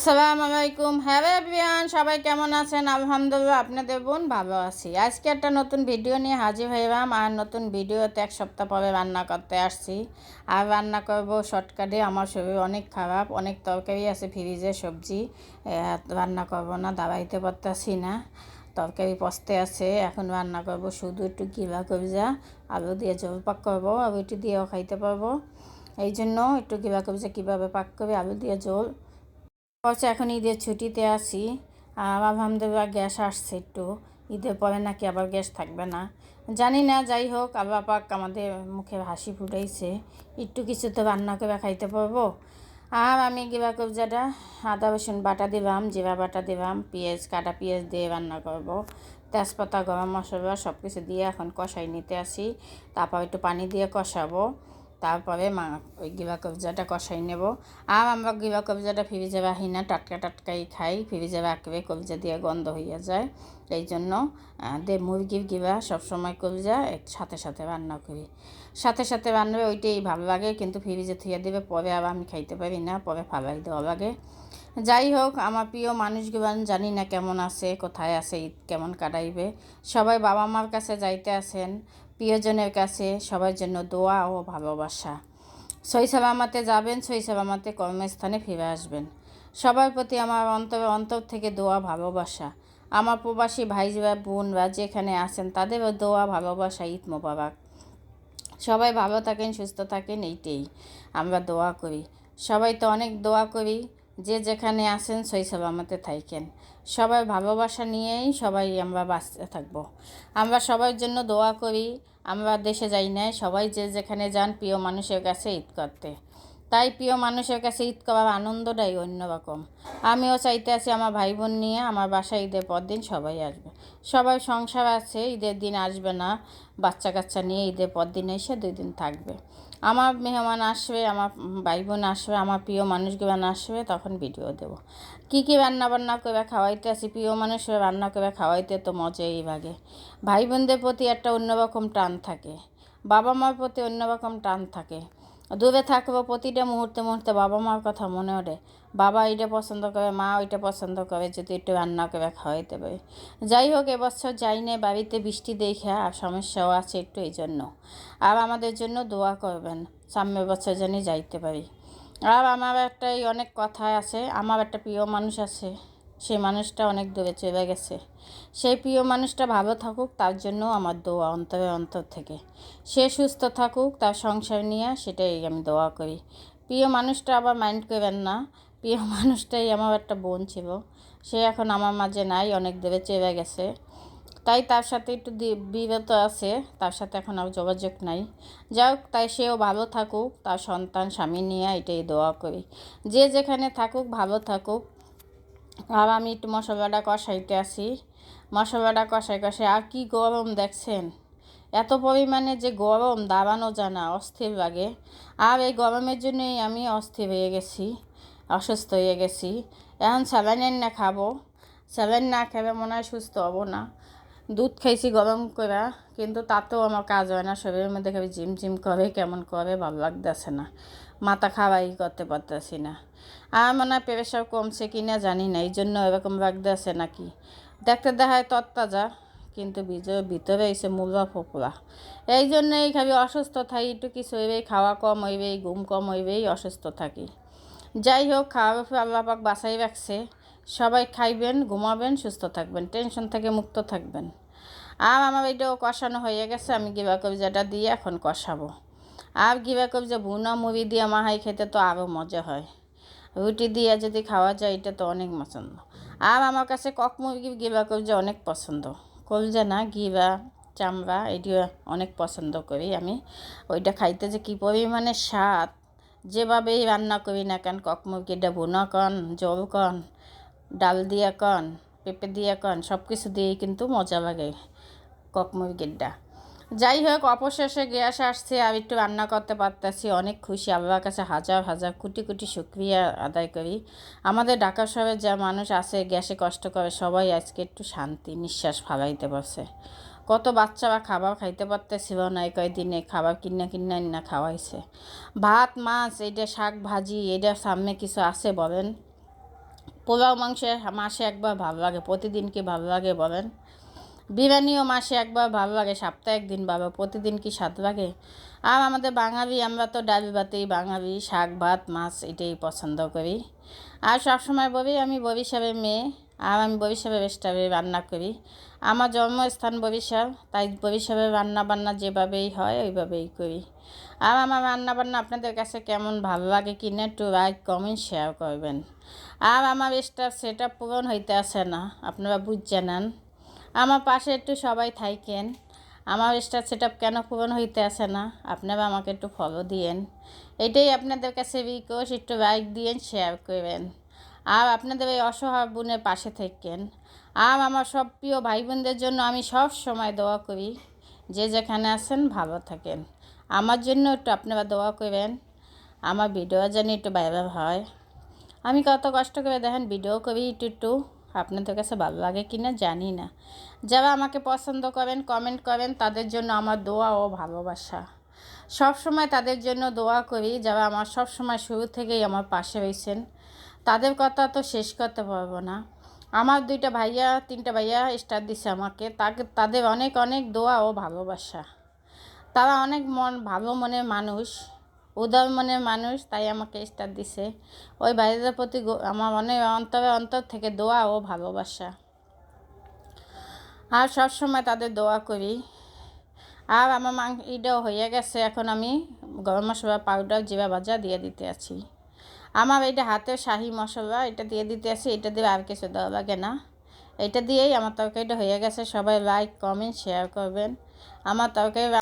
আসসালামু আলাইকুম। Hello everyone, সবাই কেমন আছেন? আলহামদুলিল্লাহ আপনাদের বোন ভালো আছি। আজকে একটা নতুন ভিডিও নিয়ে হাজির হইলাম। আর নতুন ভিডিওতে এক সপ্তাহ পরে রান্না করতে আসছি। আর রান্না করব শর্টকাটে। আমার শরীর অনেক খারাপ, অনেক তরকারি আছে ফ্রিজে, সবজি রান্না করব না, দাঁড়াইতে পারতেছি না, তরকারি পচতে আছে। এখন রান্না করব শুধু একটু কিবা কবিজা আলু দিয়ে ঝোল পাক করবো, আর রুটি দিয়েও খাইতে পারবো। এই জন্য একটু কিবা কবিজা কীভাবে পাক করবে আলু দিয়ে ঝোল হচ্ছে। এখন ঈদের ছুটিতে আছি। আলহামদুলিল্লাহ গ্যাস আসছে একটু, ঈদের পরে নাকি আবার গ্যাস থাকবে না জানি না। যাই হোক, আল্লাহ পাক আমাদের মুখে হাসি ফুটাইছে, একটু কিছু তো রান্না করে খাইতে পারবো। আর আমি গিবা কবজাটা আদা রসুন বাটা দিলাম, জিরা বাটা দিলাম, পেঁয়াজ কাটা পেঁয়াজ দিয়ে রান্না করব। তেজপাতা গরম মশলা সব কিছু দিয়ে এখন কষাই নিতে আসি। তারপর একটু পানি দিয়ে কষাবো, তারপরে ওই গিবা কবজাটা কষাই নেব। আর আমরা গিবা কবজাটা ফ্রিজে রাখি না, টাটকা টাটকাই খাই। ফ্রিজে রাখলে কবজা দিয়ে গন্ধ হইয়া যায়। এই জন্য মুরগির গিবা সবসময় কবজা সাথে সাথে রান্না করি। সাথে সাথে রান্না ওইটাই ভালো লাগে, কিন্তু ফ্রিজে থুয়ে দেবে, পরে আর আমি খাইতে পারি না, পরে ফালাই দেওয়া লাগে। যাই হোক, আমার প্রিয় মানুষগুলো জানি না কেমন আছে, কোথায় আছে, ঈদ কেমন কাটাইবে। সবাই বাবা মার কাছে যাইতে আছেন, প্রিয়জনের কাছে, সবার জন্য দোয়া ও ভালোবাসা। সই সালামতে যাবেন, সই সালামতে কর্মস্থানে ফিরে আসবেন। সবার প্রতি আমার অন্তর থেকে দোয়া ভালোবাসা। আমার প্রবাসী ভাইরা বোনরা যেখানে আছেন তাদেরও দোয়া ভালোবাসা, ঈদ মোবারক। সবাই ভালো থাকেন, সুস্থ থাকেন, এইটাই আমরা দোয়া করি। সবাই তো অনেক দোয়া করি, যে যেখানে আছেন সই সালামতে থাকেন। সবাই ভালোবাসা নিয়েই সবাই আমরা বাঁচতে থাকবো। আমরা সবার জন্য দোয়া করি। আমরা দেশে যাই না, সবাই যে যেখানে যান প্রিয় মানুষের কাছে ঈদ করতে। তাই প্রিয় মানুষের কাছে ঈদ করার আনন্দটাই অন্যরকম। আমিও চাইতে আছি আমার ভাই বোন নিয়ে আমার বাসায় ঈদের পর দিন সবাই আসবে। সবাই সংসার আছে, ঈদের দিন আসবে না, বাচ্চা কাচ্চা নিয়ে ঈদের পর দিন এসে 2 দিন থাকবে। আমার মেহমান আসবে, আমার ভাই বোন আসবে, আমার প্রিয় মানুষগুলো আসবে, তখন ভিডিও দেব। কী রান্না বান্না করে খাওয়াইতে আসি, প্রিয় মানুষরা রান্না করে খাওয়াইতে তো মজাই লাগে। ভাই বোনদের প্রতি একটা অন্যরকম টান থাকে, বাবা মার প্রতি অন্যরকম টান থাকে। দূরে থাকবো, প্রতিটা মুহূর্তে মুহূর্তে বাবা মার কথা মনে ওঠে। বাবা এটা পছন্দ করে, মা ওইটা পছন্দ করে, যদি একটু রান্না করে খাওয়াইতে পারে। যাই হোক, এবছর যাই না, বাড়িতে বৃষ্টি দেখে আর সমস্যাও আছে একটু, এই জন্য। আর আমাদের জন্য দোয়া করবেন, সামনের বছর যেন যাইতে পারি। আর আমার অনেক কথা আছে। আমার একটা প্রিয় মানুষ আছে, সেই মানুষটা অনেক দূরে চলে গেছে। সেই প্রিয় মানুষটা ভালো থাকুক, তার জন্য আমার দোয়া অন্তর থেকে। সে সুস্থ থাকুক, তার সংসার নিয়ে, সেটাই আমি দোয়া করি। প্রিয় মানুষটা আবার মাইন্ড করবেন না, প্রিয় মানুষটাই আমার একটা বোন ছিল। সে এখন আমার মাঝে নাই, অনেক দূরে চলে গেছে। তাই তার সাথে একটু বিরত আছে, তার সাথে এখন আর যোগাযোগ নাই। যাক, তাই সেও ভালো থাকুক, তার সন্তান স্বামী নিয়ে, এটাই দোয়া করি। যে যেখানে থাকুক ভালো থাকুক। আর আমি একটু মশলাটা কষাইতে আসি। মশলাটা কষাই আর কি গরম দেখছেন, এত পরিমাণে যে গরম দাঁড়ানো যায় না, অস্থির লাগে। আর এই গরমের জন্যই আমি অস্থির হয়ে গেছি, অসুস্থ হয়ে গেছি। এখন স্যালাইন না খাবো, স্যালাইন না খেলে মনে হয় সুস্থ হবো না। দুধ খাইছি গরম করে, কিন্তু তাতেও আমার কাজ হয় না। শরীরের মধ্যে খাবি ঝিমঝিম করে, কেমন করে, ভালো লাগতেছে না, মাথা খাওয়াই করতে পারতেছি না। আর মনে হয় প্রেশার কমছে কি না জানি না, এই জন্য এরকম লাগতেছে নাকি। দেখতে দেখায় তত্তাজা, কিন্তু ভিতরে এসে মূলা ফোপলা। এই জন্যই খাবি অসুস্থ থাকি, একটু কিছু হইবেই, খাওয়া কম হইবেই, ঘুম কম হইবেই, অসুস্থ থাকি। যাই হোক, খাওয়া আল্লাহ পাক বাঁচাই রাখছে। সবাই খাইবেন, ঘুমাবেন, সুস্থ থাকবেন, টেনশন থেকে মুক্ত থাকবেন। আর আমার এটাও কষানো হয়ে গেছে, আমি গিবা কবজাটা দিয়ে এখন কষাবো। আর গিবা কবজা ভুনা মুড়ি দিয়ে মাহাই খেতে তো আরও মজা হয়। রুটি দিয়ে যদি খাওয়া যায়, এটা তো অনেক পছন্দ। আর আমার কাছে কক মুরগির গিবা কবজা অনেক পছন্দ। কলজা না, গিবা চামড়া, এটি অনেক পছন্দ করি আমি। ওইটা খাইতে যে কী পরিমাণে স্বাদ, যেভাবেই রান্না করি না কেন, কক মুরগিটা ভুনা কন, জল কন, ডাল দিয়ে কন, পেঁপে দিয়ে কন, সব কিছু দিয়েই কিন্তু মজা লাগে কক মুরগিরটা। যাই হোক, অবশেষে গ্যাস আসছে, আর একটু রান্না করতে পারতেছি, অনেক খুশি। আল্লাহর কাছে হাজার হাজার কোটি কোটি শুকরিয়া আদায় করি। আমাদের ঢাকা শহরে যা মানুষ আছে গ্যাসে কষ্ট করে, সবাই আজকে একটু শান্তি নিঃশ্বাস ফালাইতে পারছে। কত বাচ্চারা খাবার খাইতে পারতেছিল না, এই কয়দিনে খাবার কিনা না খাওয়াইছে। ভাত মাছ, এটা শাক ভাজি, এটা সামনে কিছু আছে বলেন? পোলাও মাংস মাসে একবার ভালো লাগে, প্রতিদিন কি ভালো লাগে বলেন? বিরিয়ানিও মাসে একবার ভালো লাগে, সপ্তাহে একদিন ভালো, প্রতিদিন কি স্বাদ লাগে? আর আমাদের বাঙালি, আমরা তো ডাল ভাতেই বাঙালি, শাক ভাত মাছ এটাই পছন্দ করি। আর সবসময় বলি আমি বরিশালের মেয়ে, আর আমি বরিশালের স্টাইলে রান্না করি। আমার জন্মস্থান বরিশাল, তাই বরিশালের রান্না বান্না যেভাবেই হয় ওইভাবেই করি। আর আমার রান্না বান্না আপনাদের কাছে কেমন ভালো লাগে কিনা একটু লাইক কমেন্ট শেয়ার করবেন। আর আমার স্টাফ সেট আপ পূরণ হইতে আসে না, আপনারা বুঝে নেন। আমার পাশে একটু সবাই থাকেন। আমার স্টার সেট আপ কেন পূরণ হইতে আসে না, আপনারা আমাকে একটু ফলো দিয়েন। এটাই আপনাদের কাছে রিকোয়েস্ট, একটু লাইক দিয়েন, শেয়ার করবেন। আর আপনাদের এই অসহায় বোনের পাশে থাকেন। আর আমার সব প্রিয় ভাই বোনদের জন্য আমি সব সময় দোয়া করি, যে যেখানে আছেন ভালো থাকেন। আমার জন্য একটু আপনারা দোয়া করবেন, আমার ভিডিও যেন একটু ভাইরাল হয়। আমি কত কষ্ট করে দেখেন ভিডিও করি একটু আপনাদের কাছে ভালো লাগে কি না জানি না। যারা আমাকে পছন্দ করেন, কমেন্ট করেন, তাদের জন্য আমার দোয়া ও ভালোবাসা। সব সময় তাদের জন্য দোয়া করি, যারা আমার সব সময় শুরু থেকেই আমার পাশে রয়েছেন। তাদের কথা তো শেষ করতে পারবো না। আমার 2টা ভাইয়া 3টা ভাইয়া স্টার দিছে আমাকে, তাদের অনেক অনেক দোয়া ও ভালোবাসা। তারা অনেক ভালো মনের মানুষ, উদার মনের মানুষ, তাই আমাকে স্টার দিছে। ওই ভাইদের প্রতি আমার অনেক অন্তর থেকে দোয়া ও ভালোবাসা। আর সব সময় তাদের দোয়া করি। আর আমার এটাও হয়ে গেছে, এখন আমি গরম মশলা পাউডার জিরা ভাজা দিয়ে দিতে আছি। আমার এটা হাতের শাহি মশলা, এটা দিয়ে দিতে আছি, এটা দিয়ে আর কিছু দেওয়া লাগে না। এটা দিয়েই আমার তরকারিটা হয়ে গেছে। সবাই লাইক কমেন্ট শেয়ার করবেন আমার তরকারি।